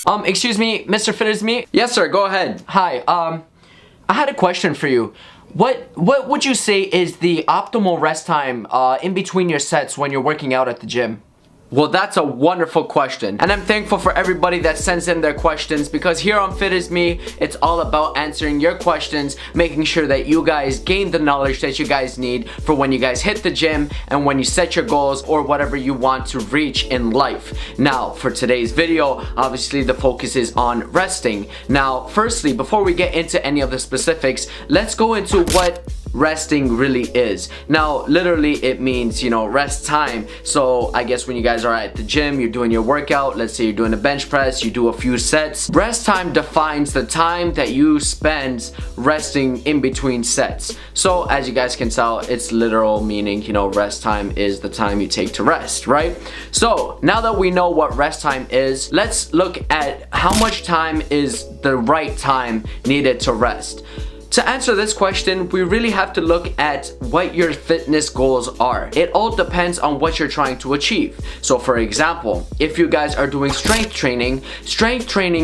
Excuse me, Mr. FITisME? Yes, sir, go ahead. Hi, I had a question for you. What would you say is the optimal rest time in between your sets when you're working out at the gym? Well, that's a wonderful question, and I'm thankful for everybody that sends in their questions, because here on FITisME, it's all about answering your questions, making sure that you guys gain the knowledge that you guys need for when you guys hit the gym and when you set your goals or whatever you want to reach in life. Now, for today's video, obviously the focus is on resting. Now, firstly, before we get into any of the specifics, let's go into what resting really is. Now, literally it means, you know, rest time. So I guess when you guys are at the gym, you're doing your workout, let's say you're doing a bench press, you do a few sets. Rest time defines the time that you spend resting in between sets. So as you guys can tell, it's literal meaning, you know, rest time is the time you take to rest, right? So now that we know what rest time is, let's look at how much time is the right time needed to rest. To answer this question, we really have to look at what your fitness goals are. It all depends on what you're trying to achieve. So for example, if you guys are doing strength training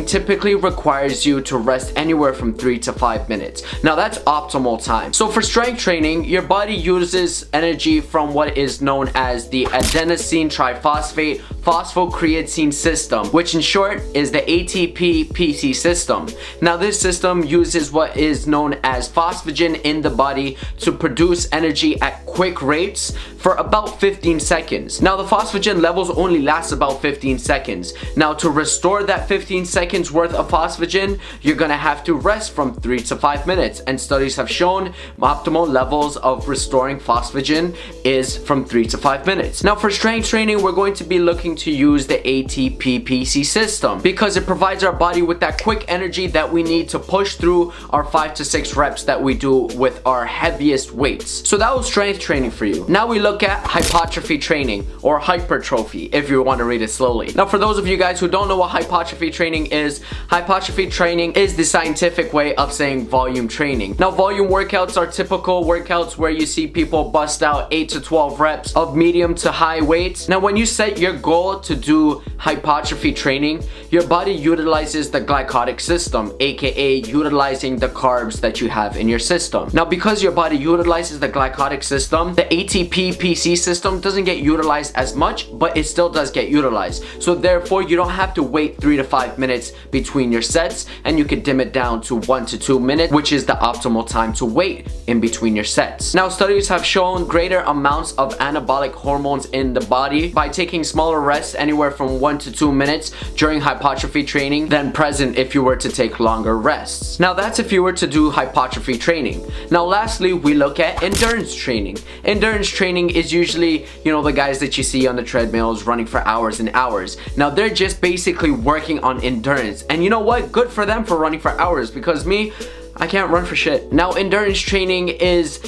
typically requires you to rest anywhere from 3 to 5 minutes. Now that's optimal time. So for strength training, your body uses energy from what is known as the adenosine triphosphate phosphocreatine system, which in short is the ATP-PC system. Now this system uses what is known as phosphagen in the body to produce energy at quick rates for about 15 seconds. Now the phosphagen levels only last about 15 seconds. Now to restore that 15 seconds worth of phosphagen, you're gonna have to rest from 3 to 5 minutes, and studies have shown optimal levels of restoring phosphagen is from 3 to 5 minutes. Now for strength training, we're going to be looking to use the ATP-PC system because it provides our body with that quick energy that we need to push through our 5 to 6 reps that we do with our heaviest weights. So that was strength training for you. Now we look at hypertrophy training, or hypertrophy if you want to read it slowly. Now for those of you guys who don't know what hypertrophy training is the scientific way of saying volume training. Now volume workouts are typical workouts where you see people bust out 8 to 12 reps of medium to high weights. Now when you set your goal to do hypertrophy training, your body utilizes the glycolytic system, aka utilizing the carbs that you have in your system. Now because your body utilizes the glycolytic system, the ATP-PC system doesn't get utilized as much, but it still does get utilized. So therefore you don't have to wait 3 to 5 minutes between your sets, and you can dim it down to 1 to 2 minutes, which is the optimal time to wait in between your sets. Now studies have shown greater amounts of anabolic hormones in the body by taking smaller rests anywhere from 1 to 2 minutes during hypertrophy training than present if you were to take longer rests. Now that's if you were to do hypertrophy training. Now lastly, we look at endurance training. Endurance training is usually, you know, the guys that you see on the treadmills running for hours and hours. Now they're just basically working on endurance, and you know what, good for them for running for hours, because me, I can't run for shit. Now endurance training is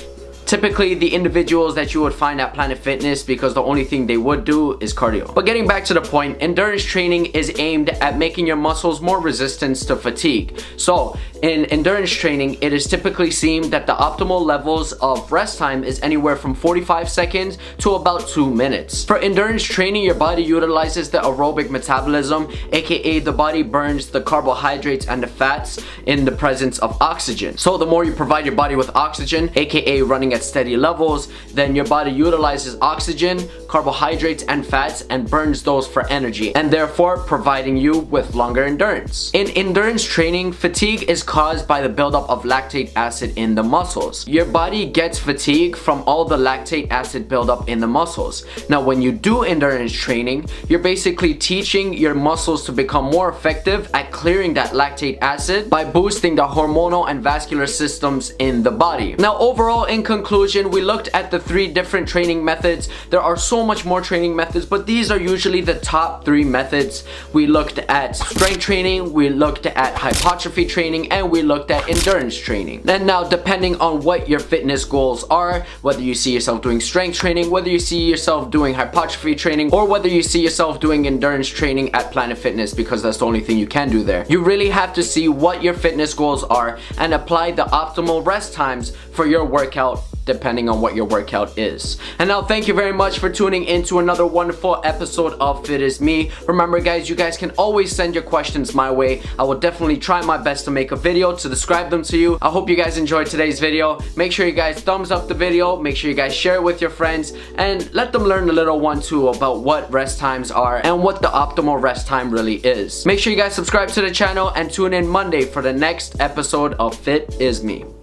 typically the individuals that you would find at Planet Fitness, because the only thing they would do is cardio. But getting back to the point, endurance training is aimed at making your muscles more resistant to fatigue. So in endurance training, it is typically seen that the optimal levels of rest time is anywhere from 45 seconds to about 2 minutes. For endurance training, your body utilizes the aerobic metabolism, aka the body burns the carbohydrates and the fats in the presence of oxygen. So the more you provide your body with oxygen, aka running at steady levels, then your body utilizes oxygen, carbohydrates, and fats and burns those for energy, and therefore providing you with longer endurance. In endurance training, fatigue is caused by the buildup of lactate acid in the muscles. Your body gets fatigue from all the lactate acid buildup in the muscles. Now when you do endurance training, you're basically teaching your muscles to become more effective at clearing that lactate acid by boosting the hormonal and vascular systems in the body. Now overall, in conclusion, we looked at the 3 different training methods. There are so much more training methods, but these are usually the top 3 methods. We looked at strength training, we looked at hypertrophy training, and we looked at endurance training. And now depending on what your fitness goals are, whether you see yourself doing strength training, whether you see yourself doing hypertrophy training, or whether you see yourself doing endurance training at Planet Fitness, because that's the only thing you can do there, you really have to see what your fitness goals are and apply the optimal rest times for your workout depending on what your workout is. And now thank you very much for tuning in to another wonderful episode of FITisME. Remember guys, you guys can always send your questions my way. I will definitely try my best to make a video to describe them to you. I hope you guys enjoyed today's video. Make sure you guys thumbs up the video, make sure you guys share it with your friends, and let them learn a little one too about what rest times are and what the optimal rest time really is. Make sure you guys subscribe to the channel and tune in Monday for the next episode of FITisME.